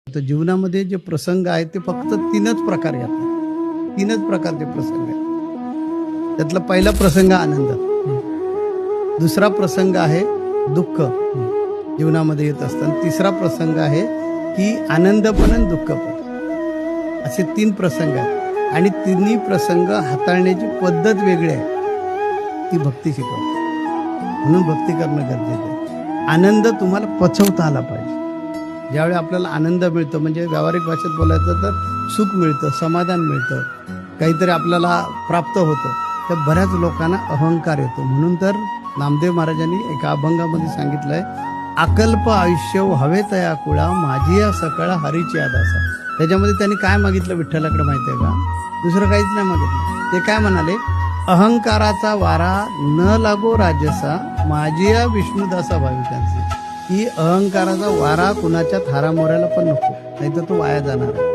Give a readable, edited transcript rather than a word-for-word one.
तर जीवनामध्ये जे प्रसंग आहेत ते फक्त तीनच प्रकार येतात. तीनच प्रकारचे प्रसंग आहेत. त्यातला पहिला प्रसंग आनंद, दुसरा प्रसंग आहे दुःख जीवनामध्ये येत असताना, तिसरा प्रसंग आहे की आनंद पण आणि दुःख पण. असे तीन प्रसंग आहेत आणि तिन्ही प्रसंग हाताळण्याची पद्धत वेगळी आहे. ती भक्ती शिकवते. म्हणून भक्ती करणं गरजेचं आहे. आनंद तुम्हाला पचवता आला पाहिजे. ज्यावेळी आपल्याला आनंद मिळतो, म्हणजे व्यावहारिक भाषेत बोलायचं तर सुख मिळतं, समाधान मिळतं, काहीतरी आपल्याला प्राप्त होतं, तर बऱ्याच लोकांना अहंकार येतो. म्हणून तर नामदेव महाराजांनी एका अभंगामध्ये सांगितलंय, अकल्प आयुष्य हवे तया कुळा, माझी या सकळा हरीची आदासा. त्याच्यामध्ये त्यांनी काय मागितलं विठ्ठलाकडे माहिती आहे का? दुसरं काहीच नाही मागितलं. ते काय म्हणाले, अहंकाराचा वारा न लागो राजसा, माझी या विष्णुदासा भाविकांची. की अहंकाराचा वारा कुणाच्या थारामोऱ्याला पण नको, नाही तर तो वाया जाणार आहे.